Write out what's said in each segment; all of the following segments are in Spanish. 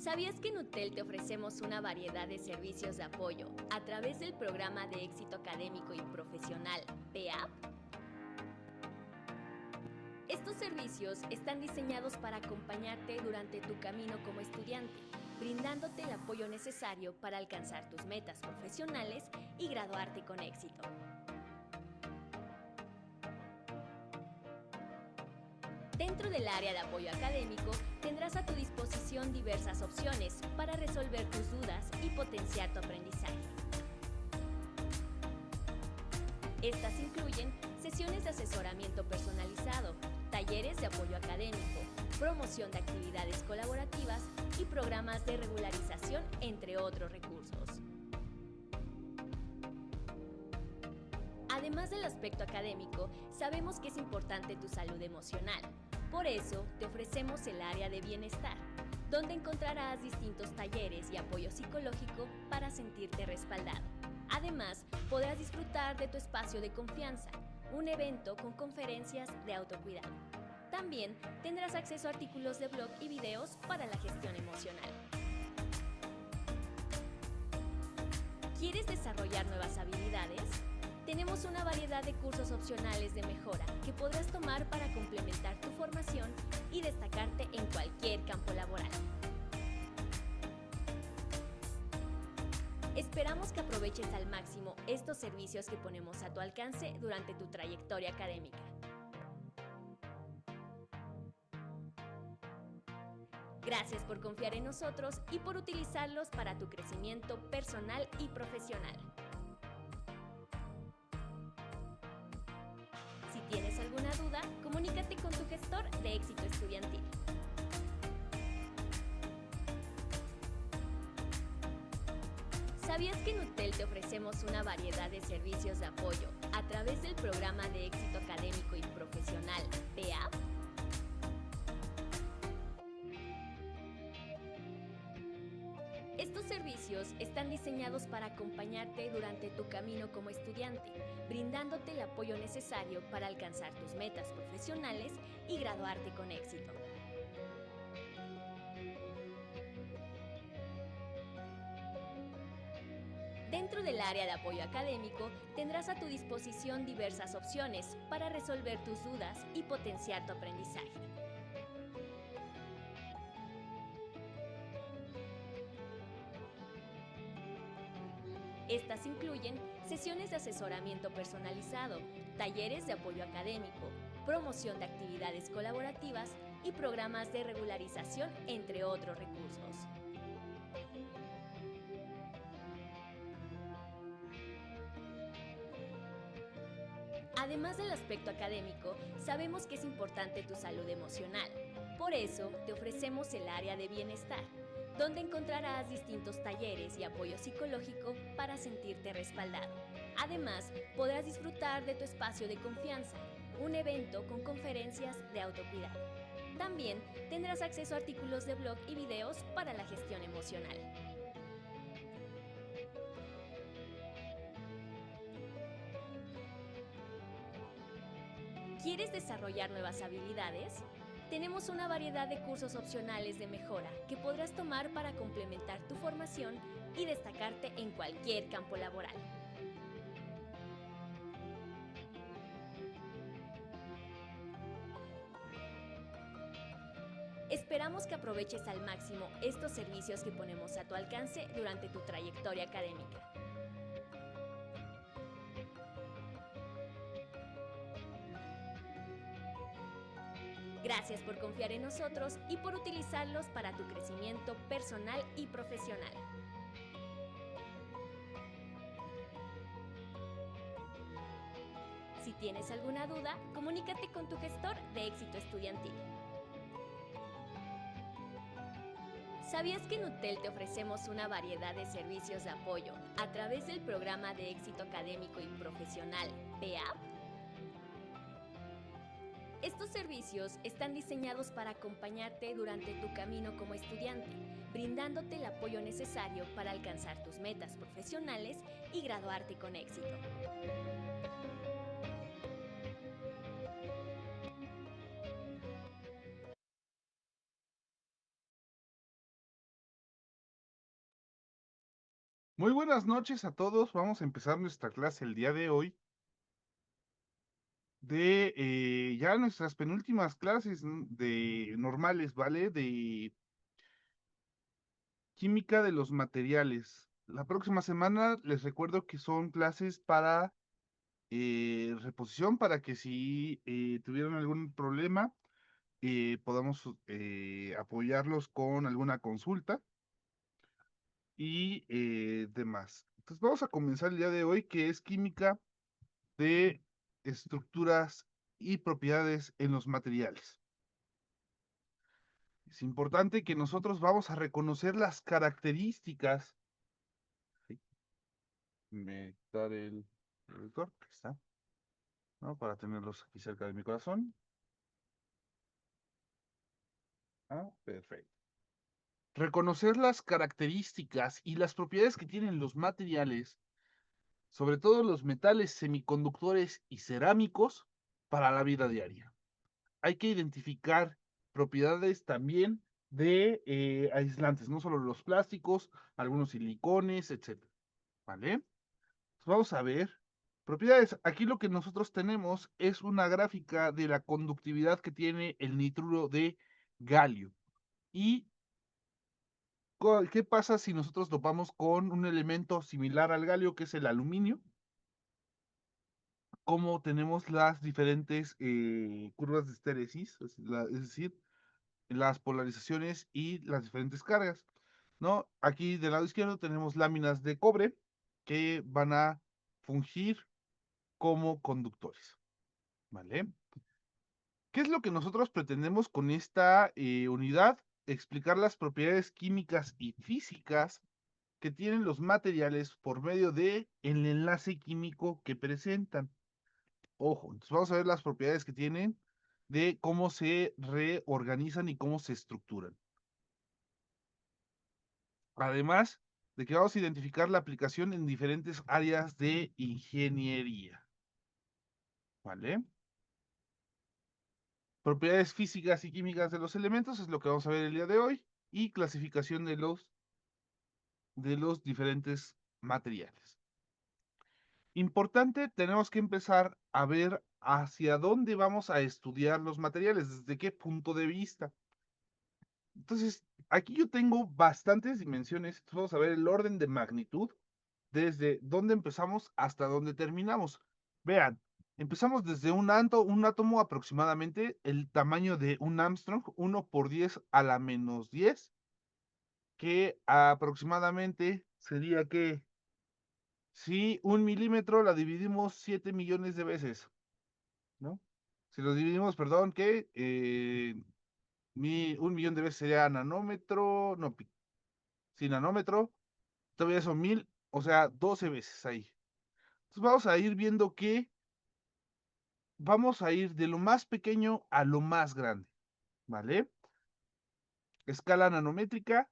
¿Sabías que en UTEL te ofrecemos una variedad de servicios de apoyo a través del programa de éxito académico y profesional PEAP? Estos servicios están diseñados para acompañarte durante tu camino como estudiante, brindándote el apoyo necesario para alcanzar tus metas profesionales y graduarte con éxito. Dentro del área de apoyo académico, tendrás a tu disposición diversas opciones para resolver tus dudas y potenciar tu aprendizaje. Estas incluyen sesiones de asesoramiento personalizado, talleres de apoyo académico, promoción de actividades colaborativas y programas de regularización, entre otros recursos. Además del aspecto académico, sabemos que es importante tu salud emocional. Por eso, te ofrecemos el área de bienestar, donde encontrarás distintos talleres y apoyo psicológico para sentirte respaldado. Además, podrás disfrutar de tu espacio de confianza, un evento con conferencias de autocuidado. También tendrás acceso a artículos de blog y videos para la gestión emocional. ¿Quieres desarrollar nuevas habilidades? Tenemos una variedad de cursos opcionales de mejora que podrás tomar para complementar tu formación y destacarte en cualquier campo laboral. Esperamos que aproveches al máximo estos servicios que ponemos a tu alcance durante tu trayectoria académica. Gracias por confiar en nosotros y por utilizarlos para tu crecimiento personal y profesional. Si tienes alguna duda, comunícate con tu gestor de éxito estudiantil. ¿Sabías que en UTEL te ofrecemos una variedad de servicios de apoyo a través del programa de éxito académico y profesional PEAP? Estos servicios están diseñados para acompañarte durante tu camino como estudiante, brindándote el apoyo necesario para alcanzar tus metas profesionales y graduarte con éxito. Dentro del área de apoyo académico, tendrás a tu disposición diversas opciones para resolver tus dudas y potenciar tu aprendizaje. Estas incluyen sesiones de asesoramiento personalizado, talleres de apoyo académico, promoción de actividades colaborativas y programas de regularización, entre otros recursos. Además del aspecto académico, sabemos que es importante tu salud emocional. Por eso, te ofrecemos el área de bienestar, donde encontrarás distintos talleres y apoyo psicológico para sentirte respaldado. Además, podrás disfrutar de tu espacio de confianza, un evento con conferencias de autocuidado. También tendrás acceso a artículos de blog y videos para la gestión emocional. ¿Quieres desarrollar nuevas habilidades? Tenemos una variedad de cursos opcionales de mejora que podrás tomar para complementar tu formación y destacarte en cualquier campo laboral. Esperamos que aproveches al máximo estos servicios que ponemos a tu alcance durante tu trayectoria académica. Gracias por confiar en nosotros y por utilizarlos para tu crecimiento personal y profesional. Si tienes alguna duda, comunícate con tu gestor de éxito estudiantil. ¿Sabías que en UTEL te ofrecemos una variedad de servicios de apoyo a través del programa de éxito académico y profesional PEAP? Estos servicios están diseñados para acompañarte durante tu camino como estudiante, brindándote el apoyo necesario para alcanzar tus metas profesionales y graduarte con éxito. Muy buenas noches a todos. Vamos a empezar nuestra clase el día de hoy de ya nuestras penúltimas clases de normales, ¿vale? De química de los materiales. La próxima semana les recuerdo que son clases para reposición, para que si tuvieron algún problema podamos apoyarlos con alguna consulta y demás. Entonces vamos a comenzar el día de hoy, que es química de estructuras y propiedades en los materiales. Es importante que nosotros vamos a reconocer las características. ¿Sí? Me quitar el productor, aquí está, ¿no? Para tenerlos aquí cerca de mi corazón. Ah, perfecto. Reconocer las características y las propiedades que tienen los materiales, sobre todo los metales semiconductores y cerámicos, para la vida diaria. Hay que identificar propiedades también de aislantes, no solo los plásticos, algunos silicones, etcétera. ¿Vale? Entonces vamos a ver propiedades. Aquí lo que nosotros tenemos es una gráfica de la conductividad que tiene el nitruro de galio. ¿Y qué pasa si nosotros topamos con un elemento similar al galio, que es el aluminio? Cómo tenemos las diferentes curvas de estéresis, es decir, las polarizaciones y las diferentes cargas, ¿no? Aquí del lado izquierdo tenemos láminas de cobre que van a fungir como conductores, ¿vale? ¿Qué es lo que nosotros pretendemos con esta unidad? Explicar las propiedades químicas y físicas que tienen los materiales por medio de el enlace químico que presentan. Ojo, entonces vamos a ver las propiedades que tienen de cómo se reorganizan y cómo se estructuran. Además de que vamos a identificar la aplicación en diferentes áreas de ingeniería. ¿Vale? Propiedades físicas y químicas de los elementos es lo que vamos a ver el día de hoy. Y clasificación de los diferentes materiales. Importante, tenemos que empezar a ver hacia dónde vamos a estudiar los materiales, desde qué punto de vista. Entonces, aquí yo tengo bastantes dimensiones. Vamos a ver el orden de magnitud desde dónde empezamos hasta dónde terminamos. Vean, empezamos desde un átomo aproximadamente el tamaño de un Armstrong, 1 por 10⁻⁻10, que aproximadamente sería que si 1 milímetro la dividimos 7 millones de veces, ¿no? Si lo dividimos, perdón, que 1 millón de veces sería nanómetro, no, si nanómetro, todavía son 1000, o sea, 12 veces ahí. Entonces vamos a ir viendo que vamos a ir de lo más pequeño a lo más grande, ¿vale? Escala nanométrica,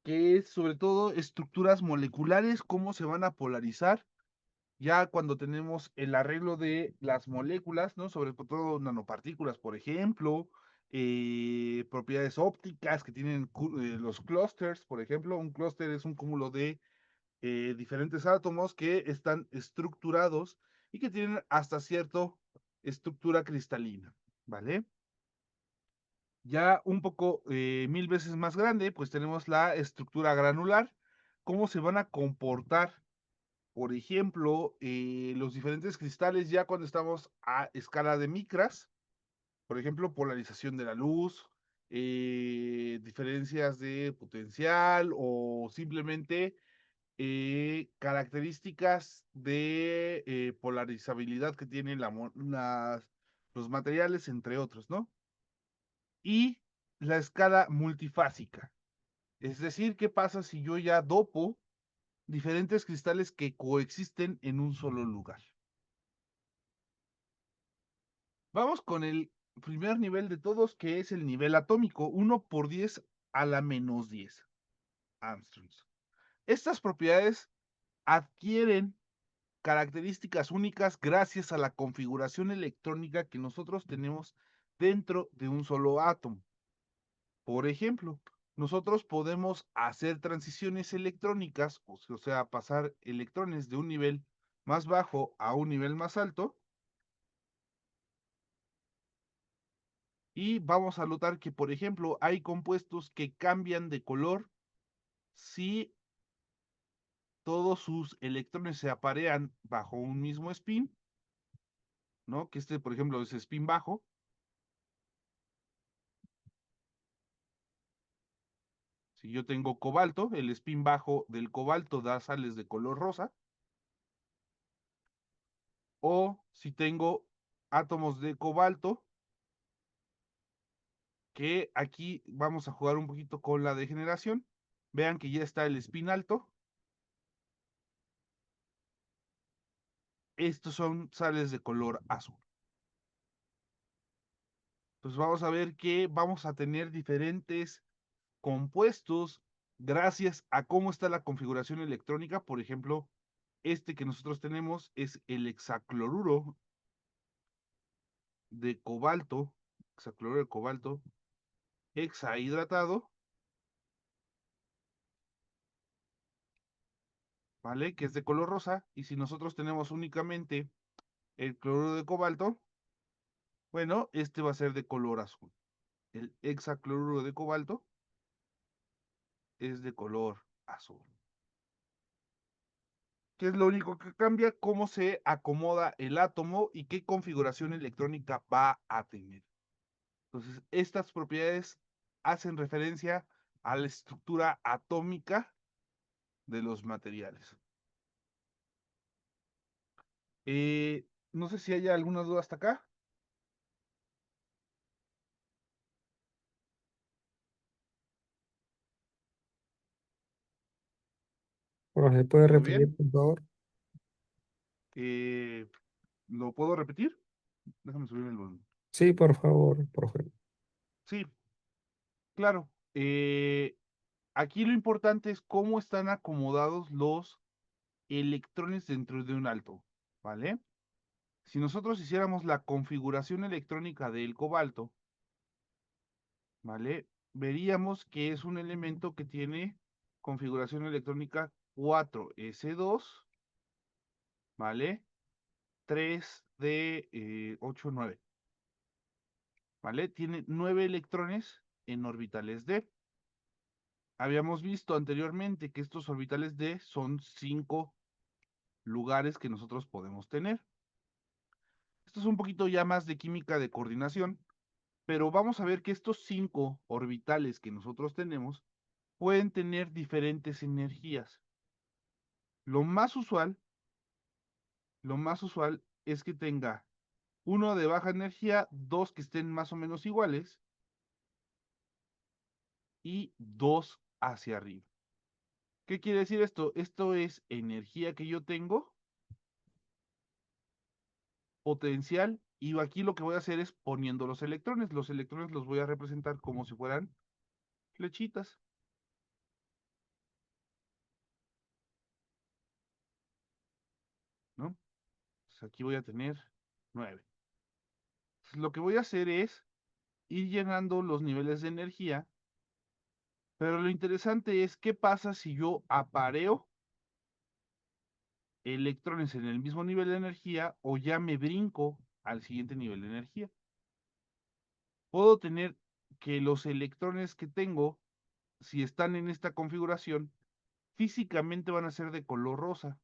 que es sobre todo estructuras moleculares, cómo se van a polarizar, ya cuando tenemos el arreglo de las moléculas, ¿no? Sobre todo nanopartículas, por ejemplo, propiedades ópticas que tienen los clústeres, por ejemplo. Un clúster es un cúmulo de diferentes átomos que están estructurados y que tienen hasta cierta estructura cristalina, ¿vale? Ya un poco 1000 veces más grande, pues tenemos la estructura granular, cómo se van a comportar, por ejemplo, los diferentes cristales ya cuando estamos a escala de micras, por ejemplo, polarización de la luz, diferencias de potencial o simplemente características de polarizabilidad que tienen los materiales, entre otros, ¿no? Y la escala multifásica. Es decir, ¿qué pasa si yo ya dopo diferentes cristales que coexisten en un solo lugar? Vamos con el primer nivel de todos, que es el nivel atómico, 1 por 10⁻⁻10 Armstrongs. Estas propiedades adquieren características únicas gracias a la configuración electrónica que nosotros tenemos dentro de un solo átomo. Por ejemplo, nosotros podemos hacer transiciones electrónicas, o sea, pasar electrones de un nivel más bajo a un nivel más alto. Y vamos a notar que, por ejemplo, hay compuestos que cambian de color si todos sus electrones se aparean bajo un mismo spin, ¿no? Que este, por ejemplo, es spin bajo. Si yo tengo cobalto, el spin bajo del cobalto da sales de color rosa. O si tengo átomos de cobalto, que aquí vamos a jugar un poquito con la degeneración. Vean que ya está el spin alto. Estos son sales de color azul. Pues vamos a ver que vamos a tener diferentes compuestos gracias a cómo está la configuración electrónica. Por ejemplo, este que nosotros tenemos es el hexacloruro de cobalto, hexacloruro de cobalto hexahidratado, ¿vale? Que es de color rosa. Y si nosotros tenemos únicamente el cloruro de cobalto, bueno, este va a ser de color azul. El hexacloruro de cobalto es de color azul. ¿Qué es lo único que cambia? Cómo se acomoda el átomo y qué configuración electrónica va a tener. Entonces, estas propiedades hacen referencia a la estructura atómica de los materiales. No sé si hay alguna duda hasta acá. Profe, ¿puede Muy repetir, bien. por favor? Eh, ¿Lo puedo repetir? Déjame subir el volumen. Sí, por favor, profe. Sí, claro. Aquí lo importante es cómo están acomodados los electrones dentro de un alto, ¿vale? Si nosotros hiciéramos la configuración electrónica del cobalto, ¿vale? Veríamos que es un elemento que tiene configuración electrónica 4s2, ¿vale? 3 de 8, 9, ¿vale? Tiene 9 electrones en orbitales d. Habíamos visto anteriormente que estos orbitales d son 5 lugares que nosotros podemos tener. Esto es un poquito ya más de química de coordinación, pero vamos a ver que estos 5 orbitales que nosotros tenemos pueden tener diferentes energías. Lo más usual, lo más usual es que tenga uno de baja energía, dos que estén más o menos iguales y dos hacia arriba. ¿Qué quiere decir esto? Esto es energía que yo tengo, potencial, y aquí lo que voy a hacer es poniendo los electrones. Los electrones los voy a representar como si fueran flechitas, ¿no? Entonces aquí voy a tener 9. Lo que voy a hacer es ir llenando los niveles de energía, pero lo interesante es qué pasa si yo apareo electrones en el mismo nivel de energía o ya me brinco al siguiente nivel de energía. Puedo tener que los electrones que tengo, si están en esta configuración, físicamente van a ser de color rosa.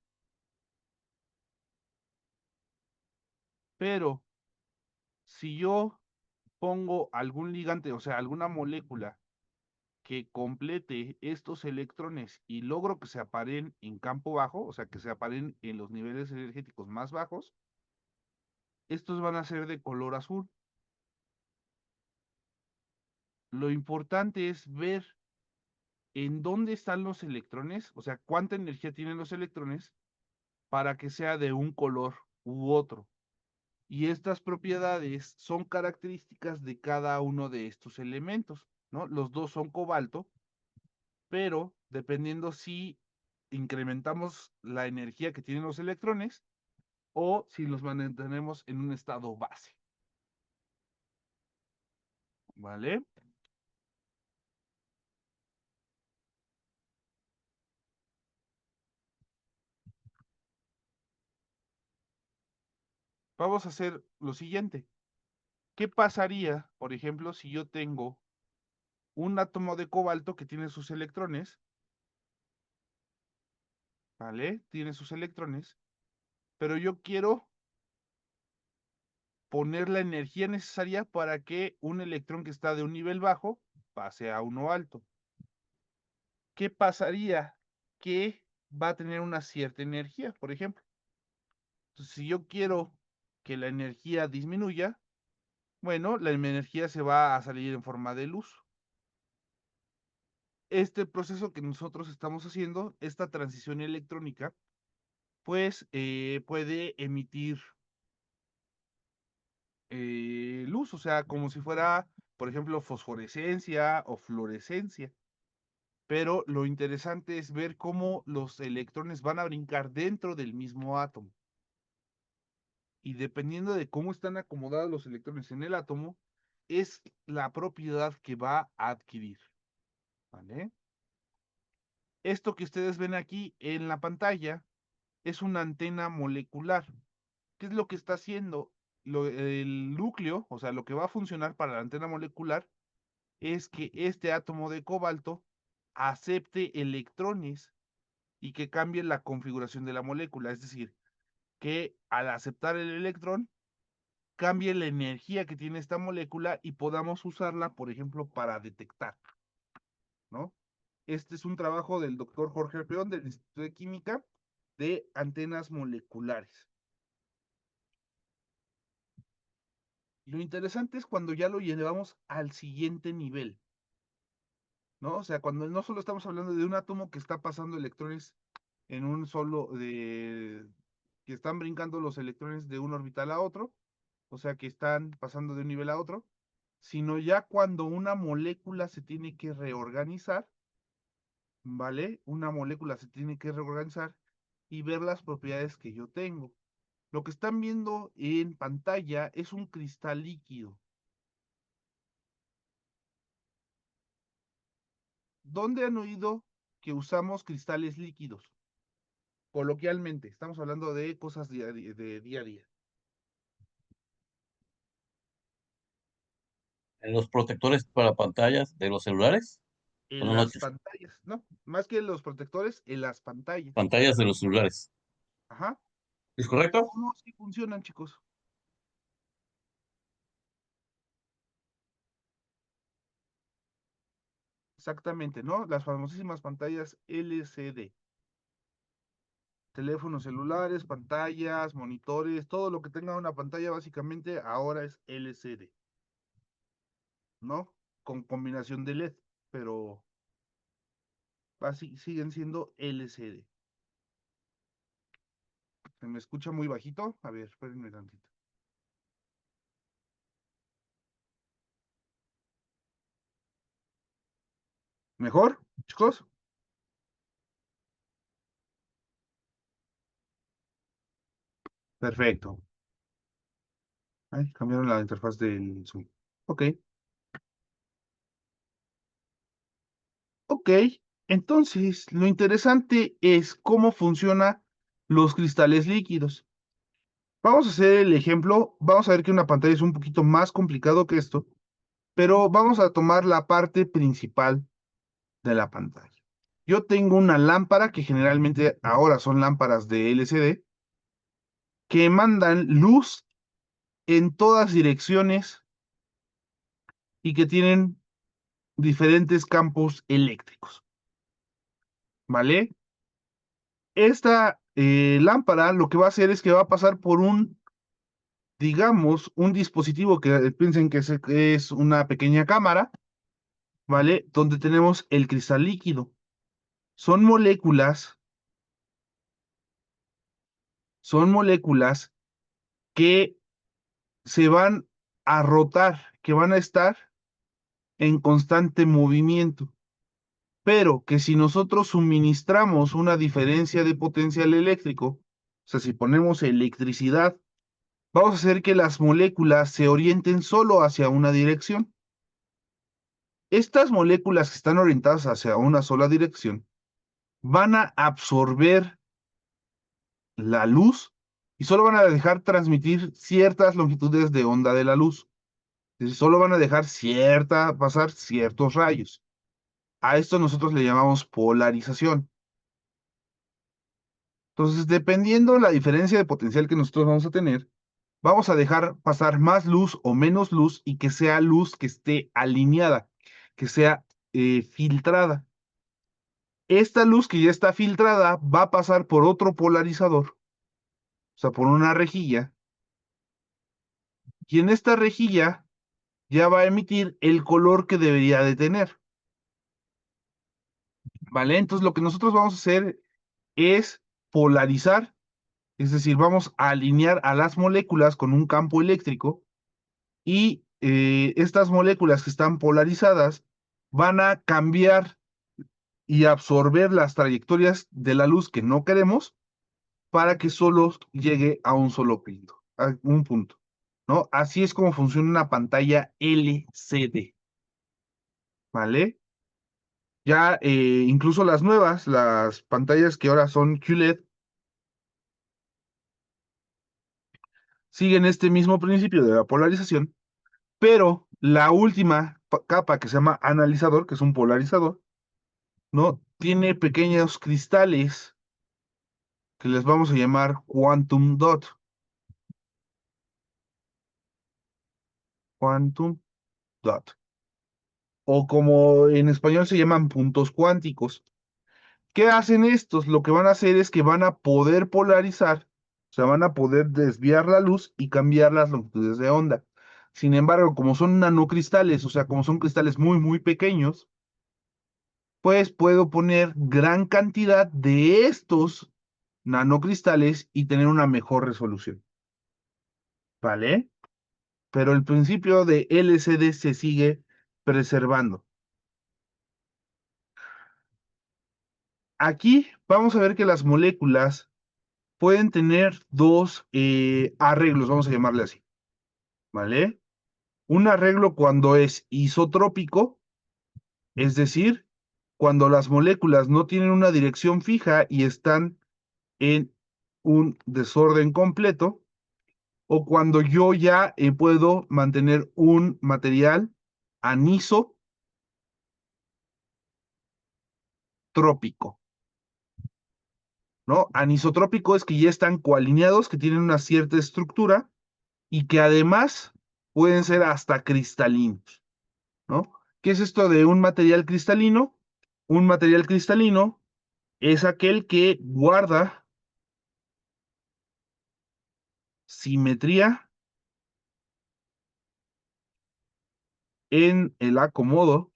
Pero si yo pongo algún ligante, o sea, alguna molécula que complete estos electrones y logro que se aparen en campo bajo, o sea, que se aparen en los niveles energéticos más bajos, estos van a ser de color azul. Lo importante es ver en dónde están los electrones, o sea, cuánta energía tienen los electrones para que sea de un color u otro. Y estas propiedades son características de cada uno de estos elementos, ¿no? Los dos son cobalto, pero dependiendo si incrementamos la energía que tienen los electrones o si los mantenemos en un estado base. ¿Vale? Vamos a hacer lo siguiente. ¿Qué pasaría, por ejemplo, si yo tengo un átomo de cobalto que tiene sus electrones, ¿vale? Tiene sus electrones, pero yo quiero poner la energía necesaria para que un electrón que está de un nivel bajo pase a uno alto. ¿Qué pasaría? Que va a tener una cierta energía, por ejemplo. Entonces, si yo quiero que la energía disminuya, bueno, la energía se va a salir en forma de luz. Este proceso que nosotros estamos haciendo, esta transición electrónica, pues puede emitir luz, o sea, como si fuera, por ejemplo, fosforescencia o fluorescencia. Pero lo interesante es ver cómo los electrones van a brincar dentro del mismo átomo. Y dependiendo de cómo están acomodados los electrones en el átomo, es la propiedad que va a adquirir. ¿Vale? Esto que ustedes ven aquí en la pantalla es una antena molecular. ¿Qué es lo que está haciendo? El núcleo, o sea, lo que va a funcionar para la antena molecular es que este átomo de cobalto acepte electrones y que cambie la configuración de la molécula. Es decir, que al aceptar el electrón, cambie la energía que tiene esta molécula y podamos usarla, por ejemplo, para detectar, ¿no? Este es un trabajo del doctor Jorge Peón del Instituto de Química de antenas moleculares. Lo interesante es cuando ya lo llevamos al siguiente nivel, ¿no? O sea, cuando no solo estamos hablando de un átomo que está pasando electrones en un solo, que están brincando los electrones de un orbital a otro, o sea, que están pasando de un nivel a otro, sino ya cuando una molécula se tiene que reorganizar, ¿vale? Una molécula se tiene que reorganizar y ver las propiedades que yo tengo. Lo que están viendo en pantalla es un cristal líquido. ¿Dónde han oído que usamos cristales líquidos? Coloquialmente, estamos hablando de cosas de día a día. En los protectores para pantallas de los celulares. En Buenas las noches. pantallas, ¿no? Más que los protectores, en las pantallas. Pantallas de los celulares. Ajá. ¿Es correcto? ¿Cómo sí funcionan, chicos? Exactamente, ¿no? Las famosísimas pantallas LCD. Teléfonos celulares, pantallas, monitores, todo lo que tenga una pantalla básicamente ahora es LCD, ¿no? Con combinación de LED, pero siguen siendo LCD. ¿Se me escucha muy bajito? A ver, espérenme tantito. ¿Mejor, chicos? Perfecto. Ay, cambiaron la interfaz del Zoom. Ok. Ok. Entonces, lo interesante es cómo funcionan los cristales líquidos. Vamos a hacer el ejemplo. Vamos a ver que una pantalla es un poquito más complicado que esto, pero vamos a tomar la parte principal de la pantalla. Yo tengo una lámpara que generalmente ahora son lámparas de LCD que mandan luz en todas direcciones y que tienen diferentes campos eléctricos. ¿Vale? Esta lámpara lo que va a hacer es que va a pasar por digamos, un dispositivo que piensen que es una pequeña cámara, ¿vale? Donde tenemos el cristal líquido. Son moléculas que se van a rotar, que van a estar en constante movimiento, pero que si nosotros suministramos una diferencia de potencial eléctrico, o sea, si ponemos electricidad, vamos a hacer que las moléculas se orienten solo hacia una dirección. Estas moléculas que están orientadas hacia una sola dirección van a absorber la luz y solo van a dejar transmitir ciertas longitudes de onda de la luz. Es decir, solo van a dejar pasar ciertos rayos. A esto nosotros le llamamos polarización. Entonces, dependiendo la diferencia de potencial que nosotros vamos a tener, vamos a dejar pasar más luz o menos luz y que sea luz que esté alineada, que sea filtrada. Esta luz que ya está filtrada va a pasar por otro polarizador, o sea, por una rejilla, y en esta rejilla ya va a emitir el color que debería de tener. ¿Vale? Entonces lo que nosotros vamos a hacer es polarizar, es decir, vamos a alinear a las moléculas con un campo eléctrico y estas moléculas que están polarizadas van a cambiar y absorber las trayectorias de la luz que no queremos para que solo llegue a un solo punto, ¿no? Así es como funciona una pantalla LCD, ¿vale? Ya incluso las nuevas, las pantallas que ahora son QLED, siguen este mismo principio de la polarización, pero la última capa que se llama analizador, que es un polarizador, ¿no? Tiene pequeños cristales que les vamos a llamar quantum dot. Quantum dot. O como en español se llaman puntos cuánticos. ¿Qué hacen estos? Lo que van a hacer es que van a poder polarizar, o sea, van a poder desviar la luz y cambiar las longitudes de onda. Sin embargo, como son nanocristales, o sea, como son cristales muy, muy pequeños, pues puedo poner gran cantidad de estos nanocristales y tener una mejor resolución. ¿Vale? Pero el principio de LCD se sigue preservando. Aquí vamos a ver que las moléculas pueden tener dos arreglos, vamos a llamarle así, ¿vale? Un arreglo cuando es isotrópico, es decir, cuando las moléculas no tienen una dirección fija y están en un desorden completo, o cuando yo ya puedo mantener un material anisotrópico, ¿no? Anisotrópico es que ya están coalineados, que tienen una cierta estructura y que además pueden ser hasta cristalinos, ¿no? ¿Qué es esto de un material cristalino? Un material cristalino es aquel que guarda simetría en el acomodo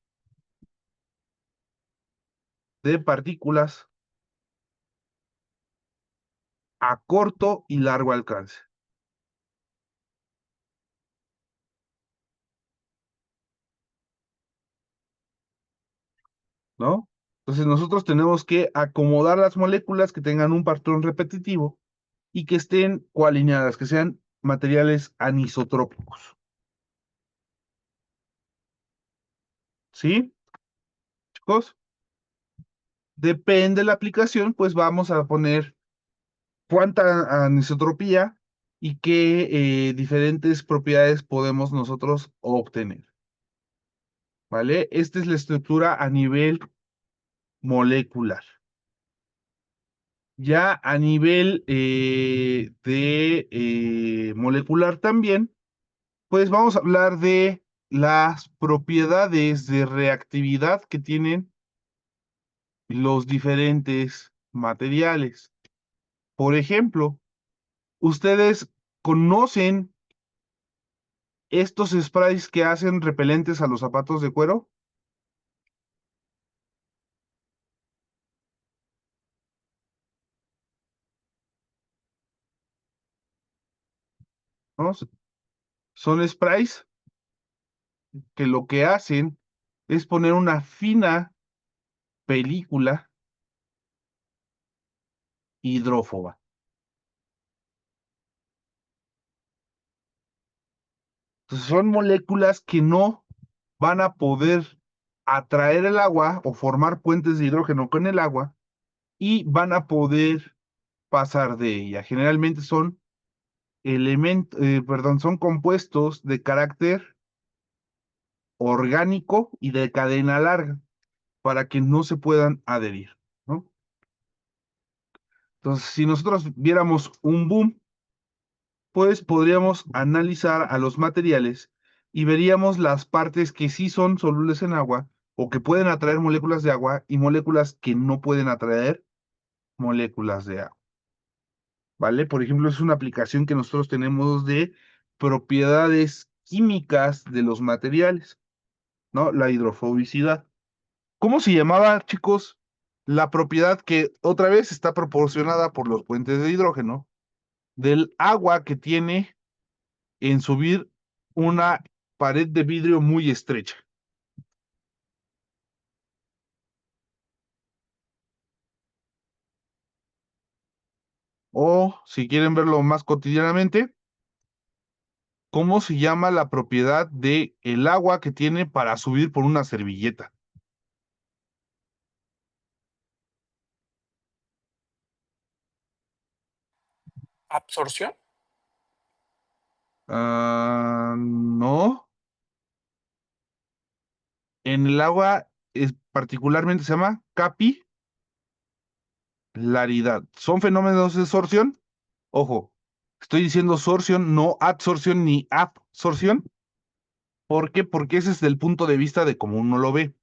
de partículas a corto y largo alcance, ¿no? Entonces nosotros tenemos que acomodar las moléculas que tengan un patrón repetitivo y que estén coalineadas, que sean materiales anisotrópicos. ¿Sí, chicos? Depende de la aplicación, pues vamos a poner cuánta anisotropía y qué diferentes propiedades podemos nosotros obtener. ¿Vale? Esta es la estructura a nivel molecular. Ya a nivel de molecular también, pues vamos a hablar de las propiedades de reactividad que tienen los diferentes materiales. Por ejemplo, ustedes conocen estos sprays que hacen repelentes a los zapatos de cuero, ¿no? Son sprays que lo que hacen es poner una fina película hidrófoba. Entonces son moléculas que no van a poder atraer el agua o formar puentes de hidrógeno con el agua y van a poder pasar de ella. Generalmente son son compuestos de carácter orgánico y de cadena larga para que no se puedan adherir, ¿no? Entonces, si nosotros viéramos un boom, pues podríamos analizar a los materiales y veríamos las partes que sí son solubles en agua o que pueden atraer moléculas de agua y moléculas que no pueden atraer moléculas de agua, ¿vale? Por ejemplo, es una aplicación que nosotros tenemos de propiedades químicas de los materiales, ¿no? La hidrofobicidad. ¿Cómo se llamaba, chicos, la propiedad que otra vez está proporcionada por los puentes de hidrógeno del agua que tiene en subir una pared de vidrio muy estrecha? O, si quieren verlo más cotidianamente, ¿cómo se llama la propiedad de el agua que tiene para subir por una servilleta? Absorción. No. En el agua particularmente se llama capilaridad. ¿Son fenómenos de sorción? Ojo, estoy diciendo sorción, no adsorción ni absorción. ¿Por qué? Porque ese es el punto de vista de cómo uno lo ve,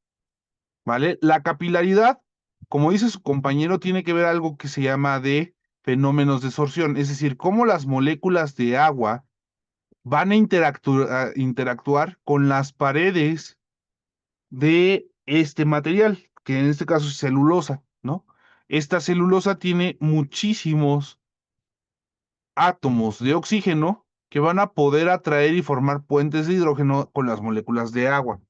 ¿vale? La capilaridad, como dice su compañero, tiene que ver algo que se llama de fenómenos de sorción, es decir, cómo las moléculas de agua van a interactuar con las paredes de este material, que en este caso es celulosa, ¿no? Esta celulosa tiene muchísimos átomos de oxígeno que van a poder atraer y formar puentes de hidrógeno con las moléculas de agua.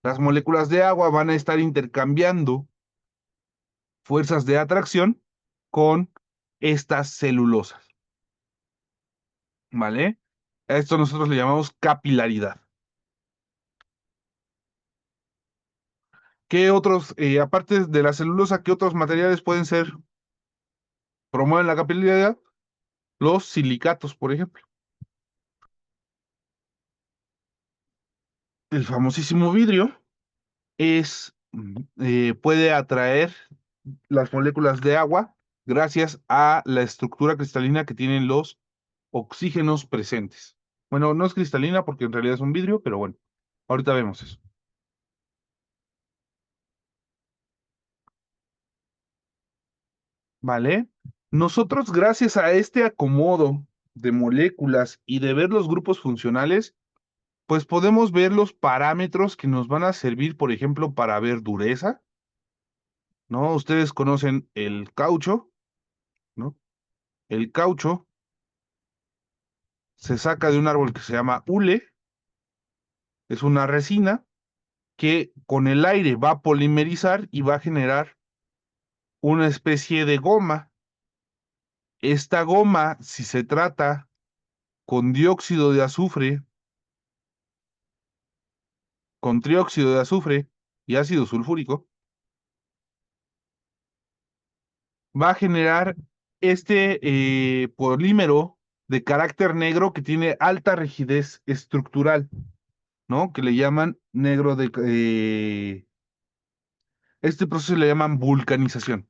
Las moléculas de agua van a estar intercambiando fuerzas de atracción con estas celulosas, ¿vale? A esto nosotros le llamamos capilaridad. ¿Qué otros, aparte de la celulosa, qué otros materiales promueven la capilaridad? Los silicatos, por ejemplo. El famosísimo vidrio puede atraer las moléculas de agua gracias a la estructura cristalina que tienen los oxígenos presentes. Bueno, no es cristalina porque en realidad es un vidrio, pero bueno, ahorita vemos eso. ¿Vale? Nosotros, gracias a este acomodo de moléculas y de ver los grupos funcionales, pues podemos ver los parámetros que nos van a servir, por ejemplo, para ver dureza, ¿no? Ustedes conocen el caucho, ¿no? El caucho se saca de un árbol que se llama hule, es una resina que con el aire va a polimerizar y va a generar una especie de goma. Esta goma, si se trata con dióxido de azufre, con trióxido de azufre y ácido sulfúrico, va a generar este polímero de carácter negro que tiene alta rigidez estructural, ¿no? Que le llaman este proceso le llaman vulcanización.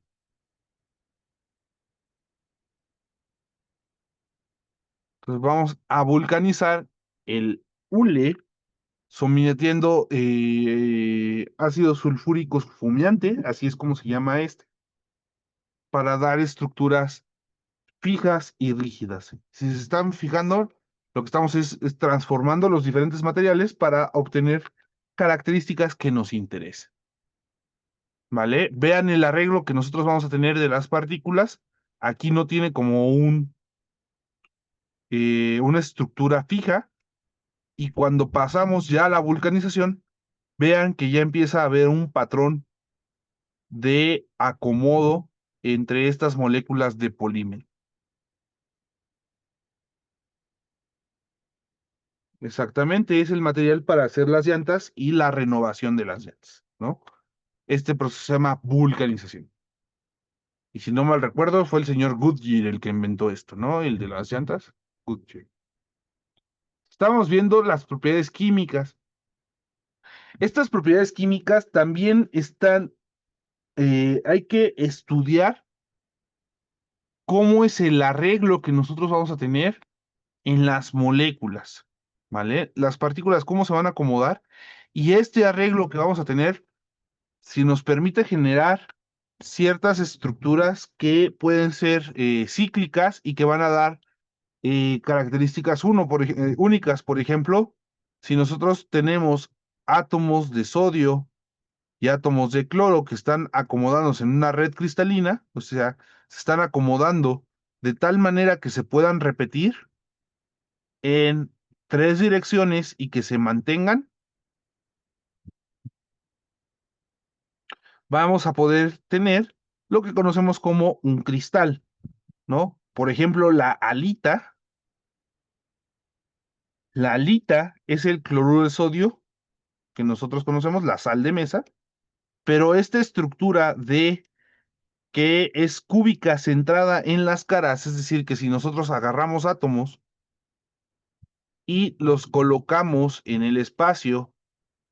Entonces vamos a vulcanizar el hule sometiendo ácido sulfúrico fumeante, así es como se llama este, para dar estructuras fijas y rígidas. Si se están fijando, lo que estamos es transformando los diferentes materiales para obtener características que nos interesen. ¿Vale? Vean el arreglo que nosotros vamos a tener de las partículas. Aquí no tiene como una estructura fija, y cuando pasamos ya a la vulcanización, vean que ya empieza a haber un patrón de acomodo entre estas moléculas de polímero. Exactamente, es el material para hacer las llantas y la renovación de las llantas, ¿no? Este proceso se llama vulcanización. Y si no mal recuerdo, fue el señor Goodyear el que inventó esto, ¿no? El de las llantas. Escuche. Estamos viendo las propiedades químicas. Estas propiedades químicas también están, hay que estudiar cómo es el arreglo que nosotros vamos a tener en las moléculas, ¿vale? Las partículas, cómo se van a acomodar y este arreglo que vamos a tener, si nos permite generar ciertas estructuras que pueden ser cíclicas y que van a dar características únicas. Por ejemplo, si nosotros tenemos átomos de sodio y átomos de cloro que están acomodándose en una red cristalina, o sea, se están acomodando de tal manera que se puedan repetir en tres direcciones y que se mantengan, vamos a poder tener lo que conocemos como un cristal, ¿no? Por ejemplo, la halita es el cloruro de sodio que nosotros conocemos, la sal de mesa, pero esta estructura de que es cúbica centrada en las caras, es decir, que si nosotros agarramos átomos y los colocamos en el espacio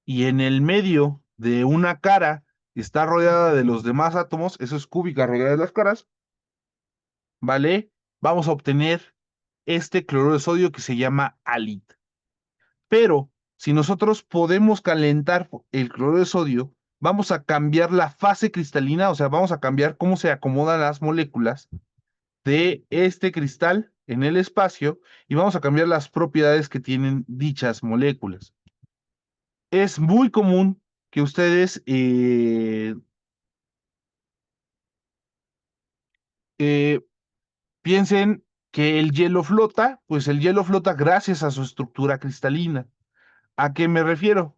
y en el medio de una cara está rodeada de los demás átomos, eso es cúbica rodeada de las caras, ¿vale? Vamos a obtener este cloruro de sodio que se llama halite. Pero si nosotros podemos calentar el cloruro de sodio, vamos a cambiar la fase cristalina, o sea, vamos a cambiar cómo se acomodan las moléculas de este cristal en el espacio y vamos a cambiar las propiedades que tienen dichas moléculas. Es muy común que ustedes eh, piensen que el hielo flota, pues el hielo flota gracias a su estructura cristalina. ¿A qué me refiero?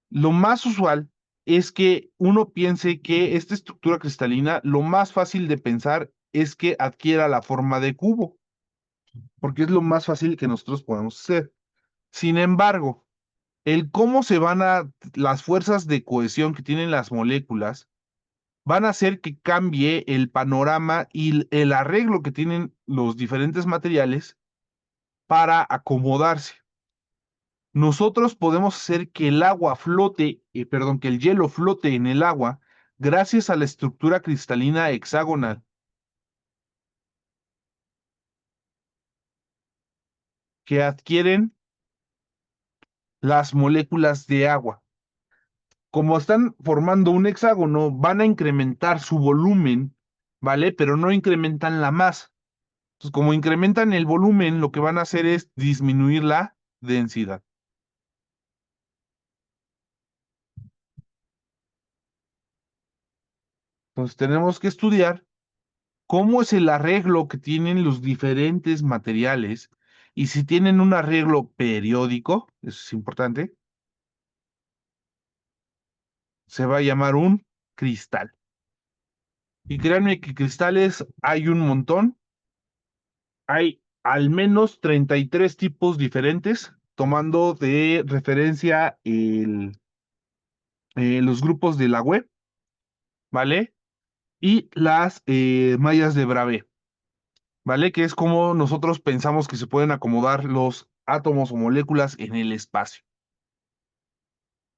Lo más usual es que uno piense que esta estructura cristalina, lo más fácil de pensar es que adquiera la forma de cubo, porque es lo más fácil que nosotros podemos hacer. Sin embargo, el cómo las fuerzas de cohesión que tienen las moléculas van a hacer que cambie el panorama y el arreglo que tienen los diferentes materiales para acomodarse. Nosotros podemos hacer que el agua flote, perdón, que el hielo flote en el agua gracias a la estructura cristalina hexagonal que adquieren las moléculas de agua. Como están formando un hexágono, van a incrementar su volumen, ¿vale? Pero no incrementan la masa. Entonces, como incrementan el volumen, lo que van a hacer es disminuir la densidad. Entonces, tenemos que estudiar cómo es el arreglo que tienen los diferentes materiales y si tienen un arreglo periódico, eso es importante, se va a llamar un cristal. Y créanme que cristales hay un montón, hay al menos 33 tipos diferentes, tomando de referencia los grupos de la web, ¿vale? Y las mallas de Bravais, ¿vale? Que es como nosotros pensamos que se pueden acomodar los átomos o moléculas en el espacio,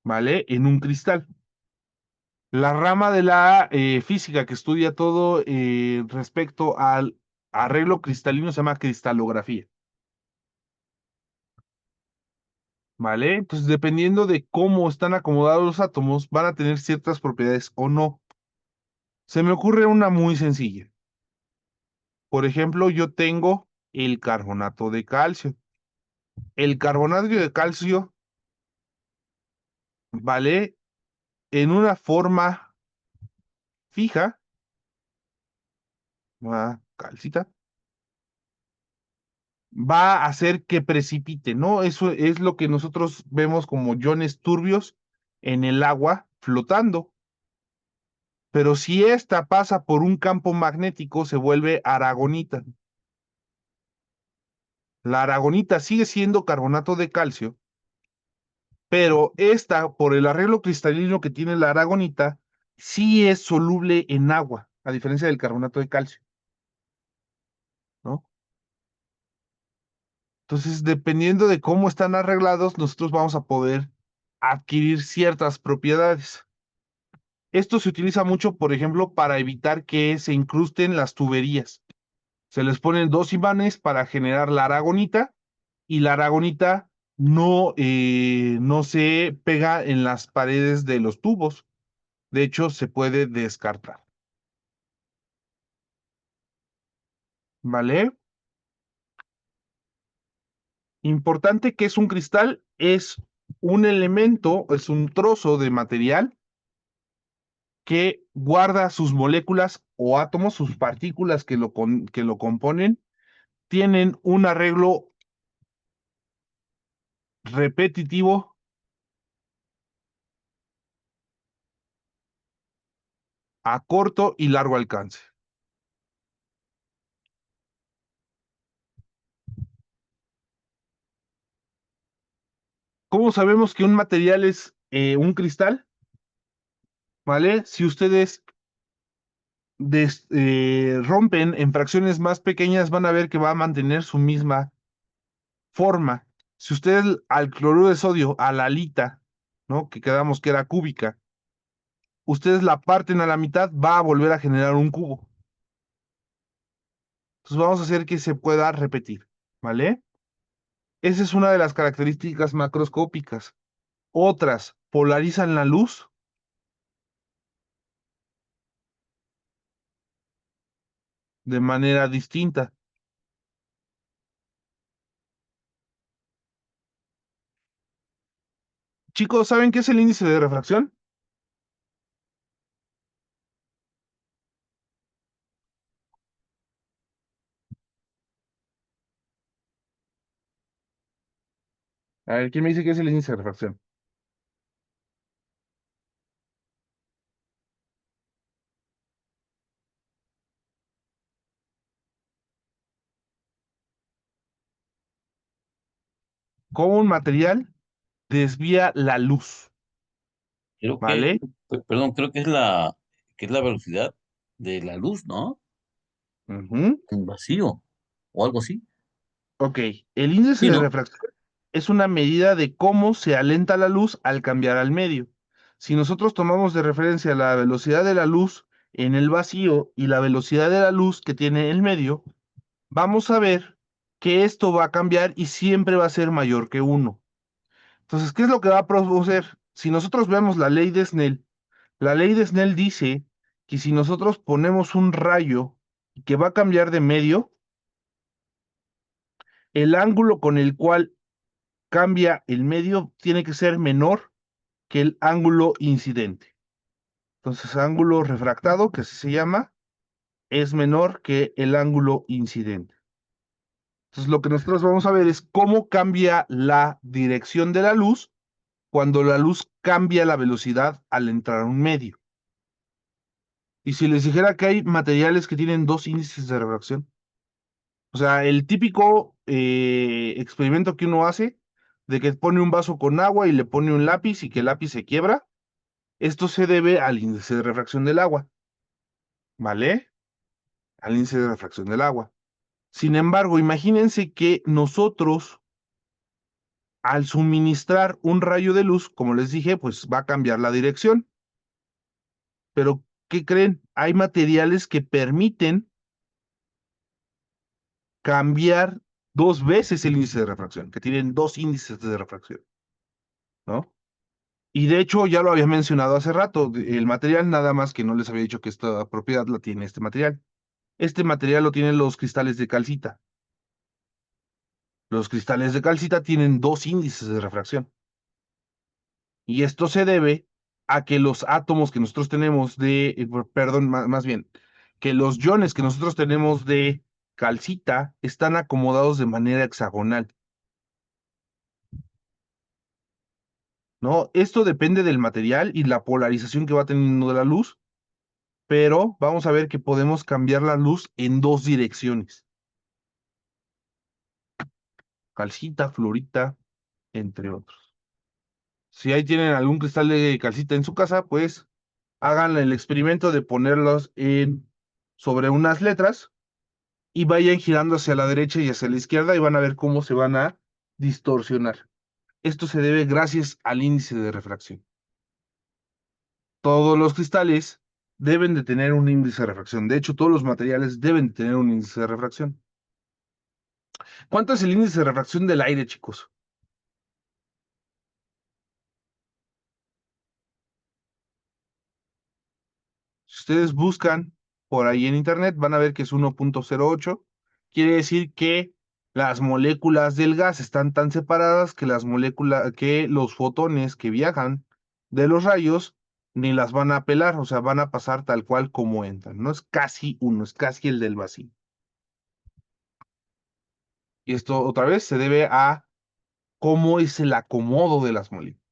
¿vale? En un cristal. La rama de la física que estudia todo respecto al arreglo cristalino se llama cristalografía, ¿vale? Entonces, dependiendo de cómo están acomodados los átomos, van a tener ciertas propiedades o no. Se me ocurre una muy sencilla. Por ejemplo, yo tengo el carbonato de calcio. El carbonato de calcio, ¿vale? En una forma fija, calcita, va a hacer que precipite, ¿no? Eso es lo que nosotros vemos como iones turbios en el agua flotando. Pero si esta pasa por un campo magnético, se vuelve aragonita. La aragonita sigue siendo carbonato de calcio, pero esta, por el arreglo cristalino que tiene la aragonita, sí es soluble en agua, a diferencia del carbonato de calcio, ¿no? Entonces, dependiendo de cómo están arreglados, nosotros vamos a poder adquirir ciertas propiedades. Esto se utiliza mucho, por ejemplo, para evitar que se incrusten las tuberías. Se les ponen dos imanes para generar la aragonita y la aragonita no se pega en las paredes de los tubos. De hecho, se puede descartar. ¿Vale? Importante que es un cristal, es un elemento, es un trozo de material que guarda sus moléculas o átomos, sus partículas que lo componen, tienen un arreglo repetitivo a corto y largo alcance. ¿Cómo sabemos que un material es un cristal? ¿Vale? Si ustedes rompen en fracciones más pequeñas, van a ver que va a mantener su misma forma. Si ustedes al cloruro de sodio, a la alita, ¿no? Que quedamos que era cúbica, ustedes la parten a la mitad, va a volver a generar un cubo. Entonces vamos a hacer que se pueda repetir, ¿vale? Esa es una de las características macroscópicas. Otras polarizan la luz de manera distinta. Chicos, ¿saben qué es el índice de refracción? A ver, ¿quién me dice qué es el índice de refracción? ¿Cómo un material desvía la luz? Creo que, ¿Vale? perdón, creo que es la velocidad de la luz, ¿no? Ujú. En vacío o algo así. Ok, el índice Sí, de ¿no? refracción es una medida de cómo se alenta la luz al cambiar al medio. Si nosotros tomamos de referencia la velocidad de la luz en el vacío y la velocidad de la luz que tiene el medio, vamos a ver que esto va a cambiar y siempre va a ser mayor que 1. Entonces, ¿qué es lo que va a producir? Si nosotros vemos la ley de Snell dice que si nosotros ponemos un rayo que va a cambiar de medio, el ángulo con el cual cambia el medio tiene que ser menor que el ángulo incidente. Entonces, ángulo refractado, que así se llama, es menor que el ángulo incidente. Entonces, lo que nosotros vamos a ver es cómo cambia la dirección de la luz cuando la luz cambia la velocidad al entrar a un medio. Y si les dijera que hay materiales que tienen dos índices de refracción, o sea, el típico experimento que uno hace de que pone un vaso con agua y le pone un lápiz y que el lápiz se quiebra, esto se debe al índice de refracción del agua, ¿vale? Al índice de refracción del agua. Sin embargo, imagínense que nosotros, al suministrar un rayo de luz, como les dije, pues va a cambiar la dirección. Pero, ¿qué creen? Hay materiales que permiten cambiar dos veces el índice de refracción, que tienen dos índices de refracción, ¿no? Y de hecho, ya lo había mencionado hace rato, el material nada más que no les había dicho que esta propiedad la tiene este material. Este material lo tienen los cristales de calcita. Los cristales de calcita tienen dos índices de refracción. Y esto se debe a que los átomos que nosotros tenemos perdón, más bien, que los iones que nosotros tenemos de calcita están acomodados de manera hexagonal, ¿no? Esto depende del material y la polarización que va teniendo de la luz, pero vamos a ver que podemos cambiar la luz en dos direcciones. Calcita, fluorita, entre otros. Si ahí tienen algún cristal de calcita en su casa, pues hagan el experimento de ponerlos sobre unas letras y vayan girando hacia la derecha y hacia la izquierda y van a ver cómo se van a distorsionar. Esto se debe gracias al índice de refracción. Todos los cristales deben de tener un índice de refracción. De hecho, todos los materiales deben de tener un índice de refracción. ¿Cuánto es el índice de refracción del aire, chicos? Si ustedes buscan por ahí en internet, van a ver que es 1.08. Quiere decir que las moléculas del gas están tan separadas que que los fotones que viajan de los rayos ni las van a pelar, o sea, van a pasar tal cual como entran. No es casi uno, es casi el del vacío. Y esto otra vez se debe a cómo es el acomodo de las moléculas.